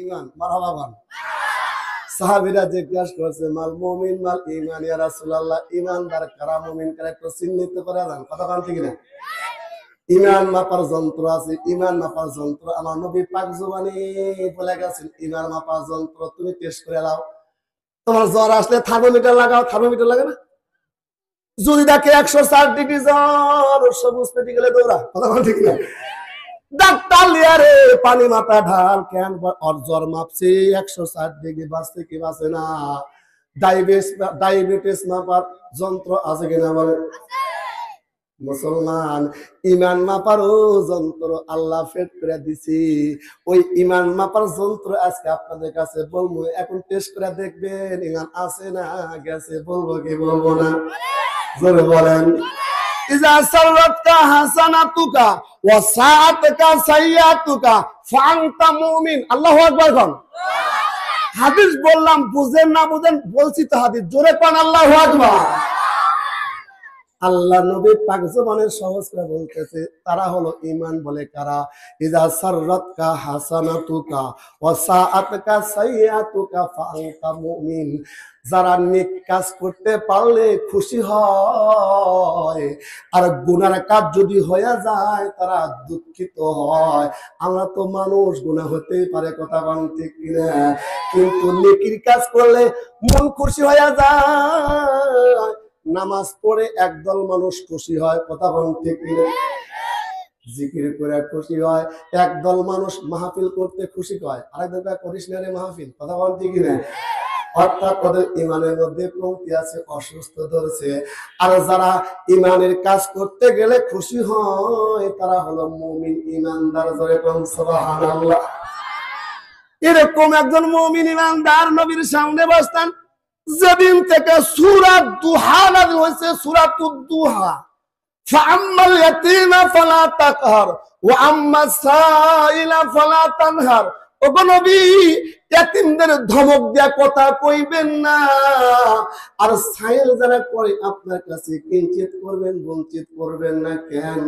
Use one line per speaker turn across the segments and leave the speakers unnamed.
ঈমান মারহাবা বল। সাহাবীরা জিজ্ঞাসা করছে মাল মুমিন মাল ঈমান ইয়া রাসূলুল্লাহ, ঈমানদার কারা মুমিন কারা একটু চিহ্নিত করে দেন। কথা বলেন ঠিক না? ঈমান মাপার যন্ত্র আছে, ঈমান মাপার যন্ত্র আমার নবী পাক জবানে বলে গেছেন ঈমান মাপার যন্ত্র তুমি টেস্ট করে নাও। তোমার জ্বর আসলে থার্মোমিটার লাগাও, থার্মোমিটার লাগে না? যদি দেখে 160 ডিগ্রি জ্বর, সবুজ মেডিকেলে দৌড়া। কথা বলেন ঠিক না? ডাক্তার লিয়ারে পানি মাথা ঢাল কেন ওর জ্বর মাপছে 160 ডিগ্রি, বাঁচতে কি বাঁচে না? ডায়াবেটিস মাপার যন্ত্র আছে কিনা বলে? মুসলমান ঈমান মাপারও যন্ত্র আল্লাহ ফেট করে দিছি। ওই ঈমান মাপার যন্ত্র আজকে আপনাদের কাছে বলবো, এখন টেস্ট করে দেখবেন ঈমান আছে না গেছে। বলবো কি বলবো না? জোরে বলেন। ইজা সাররাতকা হাসানাতুকা ওয়া সাআতাকা সাইয়াতুকা ফাআনতা মুমিন। আল্লাহু আকবার কোন। হাদিস বললাম বুঝেন না বুঝেন বলছি তো হাদিস, জোরে কোন আল্লাহু আকবার। আল্লাহ নবী পাক জবানে সহজ করে বলতেছে তারা হলো ঈমান বলে কারা? ইজা সাররাতকা হাসানাতুকা ওয়া সাআতাকা সাইয়াতুকা ফাআনতা মুমিন। যারা নেক কাজ করতে পারলে খুশি হয়, আর গুনার কাজ যদি হয়ে যায় তারা দুঃখিত হয়। আমরা তো মানুষ, গুনাহ হতেই পারে, কথা বলেন ঠিক কিনা? কিন্তু নেকির কাজ করলে মন খুশি হয়ে যায়। নামাজ পড়ে একদল মানুষ খুশি হয়, কথা বলেন ঠিক কিনা? জিকির করে খুশি হয় একদল মানুষ, মাহফিল করতে খুশি হয় আরেকদল করিস না রে মাহফিল, কথা বলেন ঠিক কিনা? অর্থাৎ ওদের ঈমানের মধ্যে কমতি আছে, অসুস্থ ধরছে। আর যারা ঈমানের কাজ করতে গেলে খুশি হয় তারা হলো মুমিন ঈমানদার। জোরে বলুন সুবহানাল্লাহ। এরকম একজন মুমিন ঈমানদার নবীর সামনে বসতেন যেদিন থেকে সূরা দুহা নাযিল হয়েছে, সূরাতুদ দুহা। ফাআম্মাল ইয়াতীমা ফালা তাকহার ওয়া আম্মাস সাইলা ফালা তানহার। ওগো নবী, ইয়াতীমদের ধমক দেয়া কথা কইবেন না, আর সাইল যারা করে আপনার কাছে কিঞ্চিত করবেন, বঞ্চিত করবেন না। কেন?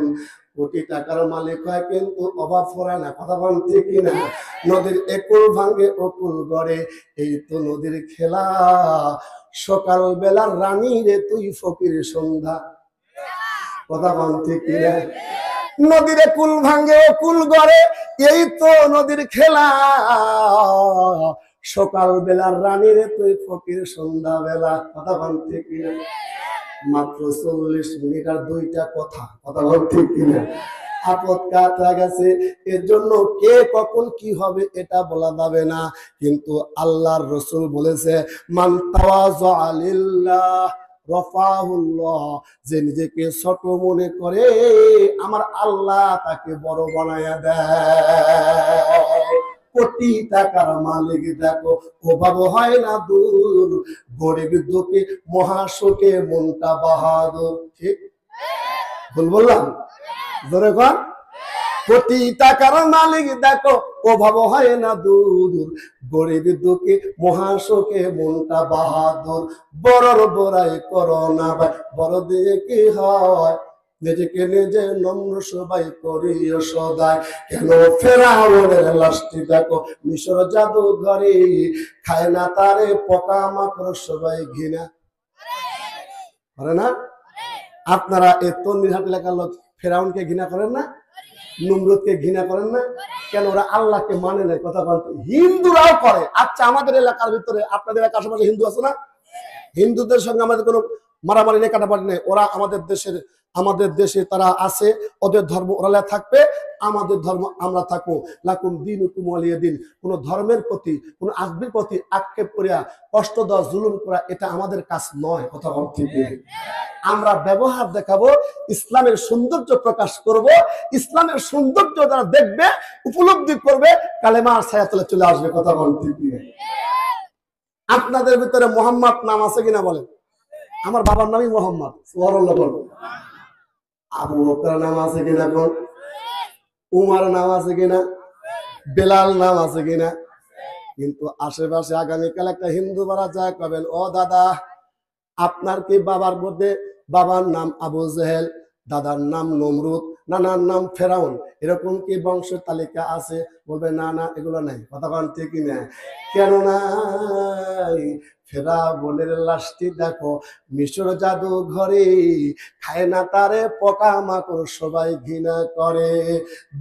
কোটি টাকার মালিক হয় কিন্তু অভাব পড়ে না, কথা বলেন ঠিক কিনা? নদীর একুল ভাঙে অকুল গড়ে, এই তো নদীর খেলা। সকাল বেলার রানী রে তুই ফকির সন্ধ্যা, কথা বলেন ঠিক কিনা? নদীর কুল ভাঙে ও কুল গড়ে, এই তো নদীর খেলা। সকাল বেলার রানী রে তুই ফকির সন্ধ্যা বেলা, কথা বলেন ঠিক কিনা? মাত্র 40 মিনিট আর দুইটা কথা, কথা বলেন ঠিক কিনা? আপদ কাট হয়ে গেছে, এর জন্য কে কখন কি হবে এটা বলা যাবে না। কিন্তু আল্লাহর রাসূল বলেছে মান তাওয়াযা লিল্লাহ রাফাহুল্লাহ, যে নিজেকে ছোট মনে করে আমার আল্লাহ তাকে বড় বানায়া দেয়। কোটি টাকার মালিক দেখো অভাব হয় না দূর, গরিব দুঃখে মহাশোকে মনটা বাহাদুর। ঠিক ভুল বললাম? জোরে কর। কোটি টাকার মালিক দেখো অভাব হয় না দূর, গরিব দুঃখে মহাশোকে মনটা বাহাদুর। বড়র বড়াই করো না ভাই, বড় দিয়ে কি হয়? নিজেকে নিজে নম্র সবাই করিও সদাই। কেন ফেরাউনের লাশটি দেখো মিশর জাদুঘরে, খায় না তারে পোকা মাকড় সবাই ঘৃণা করে না? আপনারা এই তন্দিরহাট এলাকার লোক ফেরাউনকে ঘৃণা করেন না? নমরুদকে ঘৃণা করেন না? কেন? ওরা আল্লাহকে মানে না, কথা বলতে। হিন্দুরাও করে। আচ্ছা, আমাদের এলাকার ভিতরে, আপনাদের এলাকার আশেপাশে হিন্দু আছে না? হিন্দুদের সঙ্গে আমাদের কোনো মারামারি নেই, কাটাপাটি নেই। ওরা আমাদের দেশে তারা আছে, ওদের ধর্ম ওরা থাকবে, আমাদের ধর্ম আমরা থাকবো। লাকুম দীনুকুম ওয়ালিয়া দিন। কোন ধর্মের প্রতি, কোন আগ্রহের প্রতি আক্ষেপ করিয়া কষ্ট দেওয়া, জুলুম করা, এটা আমাদের কাজ নয়, কথা বলতে। আমরা ব্যবহার দেখাবো, ইসলামের সৌন্দর্য প্রকাশ করব। ইসলামের সৌন্দর্য যারা দেখবে, উপলব্ধি করবে, কালেমার ছায়াতলে চলে আসবে, কথা বলতে। আপনাদের ভিতরে মোহাম্মদ নাম আছে কিনা বলেন? আমার বাবার নামই মোহাম্মদ। সুবহানাল্লাহ বলো। আবু বকর নাম আছে কিনা? কোন উমার নাম আছে কিনা? বেলাল নাম আছে কিনা? কিন্তু আশেপাশে আগামীকাল একটা হিন্দু বাড়া যায় কবেন, ও দাদা আপনার কি বাবার মধ্যে বাবার নাম আবু জেহেল, দাদার নাম নমরুদ, নানার নাম ফেরাউন, এরকম কি বংশ তালিকা আছে? বলবে না না, এগুলো নাই। কথা বলেন ঠিক কিনা? কেন নাই? ফেরাউনের লাশটি দেখো মিশর জাদু ঘরে, খায় না তারে পোকা মাকড়, সবাই ঘৃণা করে।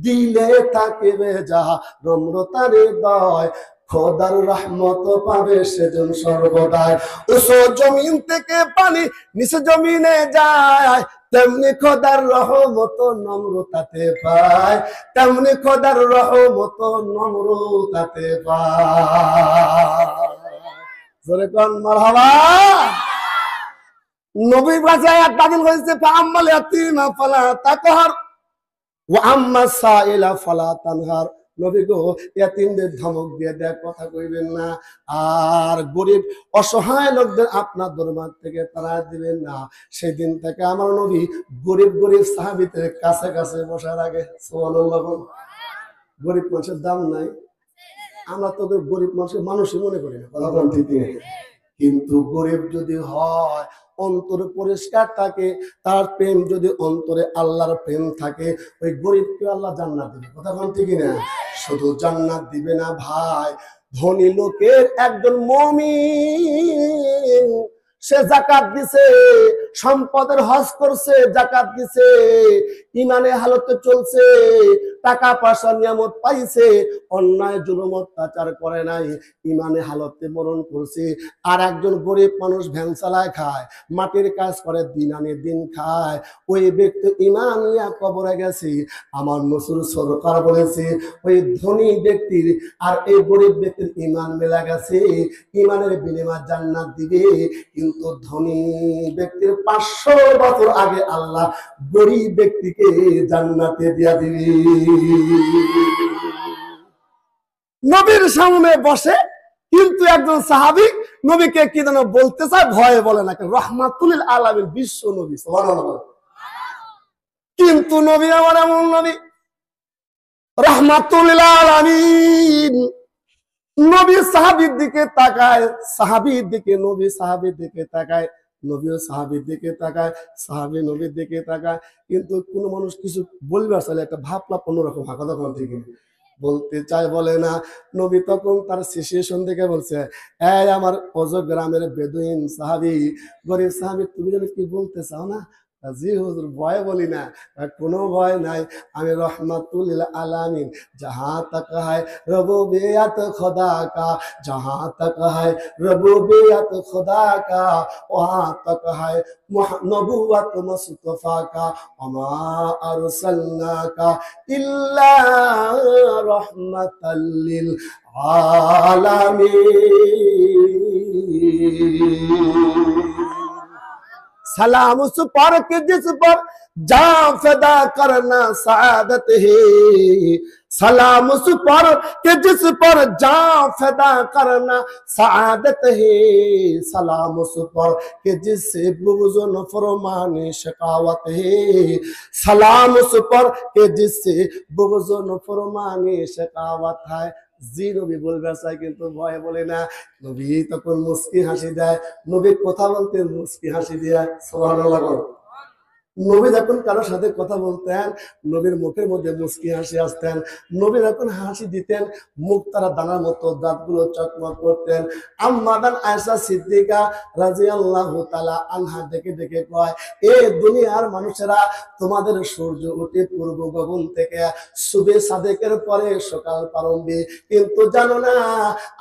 দিলে তাকে বেজা নম্রতারে দয়, খোদার রহমত পাবে সেজন সর্বদাই। উঁচু জমিন থেকে পানি নিচে জমিনে যায়, তেমনি খোদার রহমত নম্রতাতে পায়, তেমনি খোদার রহমত নম্রতাতে পায়। জোরে কোন মারহাবা। নবীর ভাষায় আয়াত নাযিল হয়েছে, ফাআম্মাল ইয়াতীমা ফালা তাকহার ওয়া আম্মাস সাইলা ফালা তানহার। নবী গো, ইয়াতীমদের ধমক দিয়ে দেয়া কথা কইবেন না, আর গরিব অসহায় লোকদের আপনার দরবার থেকে তারা দিবেন না। সেদিন থেকে আমার নবী গরিব গরিব সাহাবীদের কাছে কাছে বসে রাখে। সুবহানাল্লাহ। গরিব মানুষের দাম নাই, আমরা তো গরিব মানুষের মানুষই মনে করি না। কথা বলেন ঠিক নেই? কিন্তু গরিব যদি হয়, অন্তরে পরিষ্কার থাকে, তার প্রেম যদি অন্তরে আল্লাহর প্রেম থাকে, ওই গরিবকে আল্লাহ জান্নাত দিবে। কথা বলেন ঠিক না? শুধু জান্নাত দিবে না ভাই, ধনী লোকের একজন মুমিন, সে যাকাত দিছে, সম্পদের হজ করছে, যাকাত দিছে, ইমানে হালতে চলছে, টাকা পয়সা নিয়ামত পাইছে, অন্যায় জুলুম অত্যাচার করে নাই, ইমানে হালতে মরণ করছে। আর একজন গরিব মানুষ ভ্যান চালায় খায়, মাটির কাজ করে, দিন আনে দিন খায়, ওই ব্যক্তি ইমান নিয়ে কবরে গেছে। আমার নসরুল সরকার বলেছে, ওই ধনী ব্যক্তির আর এই গরিব ব্যক্তির ইমান মেলা গেছে, ইমানের বিনিময়ে জান্নাত দিবে। কিন্তু ধনী ব্যক্তির 500 বছর আগে আল্লাহ গরিব ব্যক্তিকে জান্নাতে দিয়া দিবে। নবীর সামনে বসে, কিন্তু একজন সাহাবী নবীকে কি যেন বলতে চায়, ভয়ে বলে না, রহমাতুল আলামিন, বিশ্ব নবী। সুবহানাল্লাহ। কিন্তু নবী আমার এমন নবী, রহমাতুল আলামিন। নবী সাহাবীর দিকে তাকায়, সাহাবীর দিকে নবী, সাহাবীর দিকে তাকায়, নবীও সাহাবীর দিকে তাকায়, সাহাবী নবীর দিকে তাকায়। কিন্তু কোন মানুষ কিছু বলবে আসলে একটা ভাবনা অন্যরকম হয়। কথা বলতে গিয়ে বলতে চায়, বলে না। নবী তখন তার সিচুয়েশন দেখে বলছে, এই আমার অজ গ্রামের বেদুইন সাহাবী, গরিব সাহাবী, তুমি যেন কি বলতে চাও না? জি হুজুর, ভয় বলি না। কোনো ভয় নাই, আমি রহমাতুল আলামিন, जहां तक है रबूबियत खुदा का, जहां तक है रबूबियत खुदा का, वहां तक है नबुवत मुस्तफा का, वमा अरसलनाका इल्ला रहमतल लिल आलामीन। सलाम उस पर के जिस पर जान फदा करना सादत है, सलाम उस पर के जिस पर जान फदा करना सादत है, सलाम उस पर के जिससे बुग़्ज़ व नफ़रमानी शकावत है, सलाम उस पर के जिससे बुग़्ज़ व नफ़रमानी शकावत है। জি নবী বলবে চাই, কিন্তু ভয় বলে না। নবী তখন মুস্কি হাসি দেয়। নবী কথা বলতেন মুস্কি হাসি দিয়া। সুবহানাল্লাহ। নবী যখন কারোর সাথে কথা বলতেন, নবীর মুখের মধ্যে মুস্কি হাসি আসতেন। নবী যখন হাসি দিতেন, মুখ তারা দানার মতো, দাঁতগুলো চকমক করতেন। আম্মাদান আয়েশা সিদ্দিকা রাদিয়াল্লাহু তাআলা আনহা দেখে দেখে কয়, এ দুনিয়ার মানুষেরা, তোমাদের সূর্য ওঠে পূর্ব গগন থেকে, সুবে সাদেকের পরে সকাল প্রারম্ভে, কিন্তু জানো না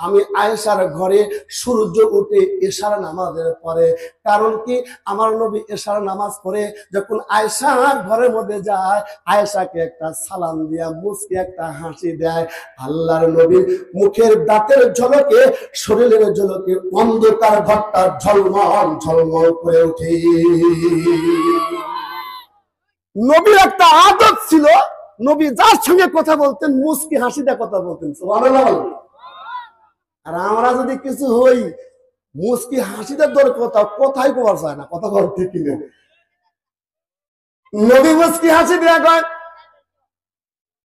আমি আয়েশার ঘরে সূর্য উঠে এশার নামাজের পরে। কারণ কি, আমার নবী এশার নামাজ পড়ে যখন আয়েশার ঘরের মধ্যে যায়, আয়েশাকে একটা সালাম দিয়া মুস্কি একটা হাসি দেয়। আল্লাহর নবীর মুখের দাঁতের ঝলকে, শরীরের ঝলকে অন্ধকার ঘরটা ঝলমল ঝলমল করে ওঠে। নবীর একটা আদত ছিল, নবী যার সঙ্গে কথা বলতেন মুস্কি হাসি দিয়ে কথা বলতেন। সুবহানাল্লাহ। আর আমরা যদি কিছু হই, মুস্কি হাসিতে তোর কথা কোথায় কোয়া যায় না। কথা বল ঠিক কিনা? নবী মুস্কি হাসি দিয়া কয়,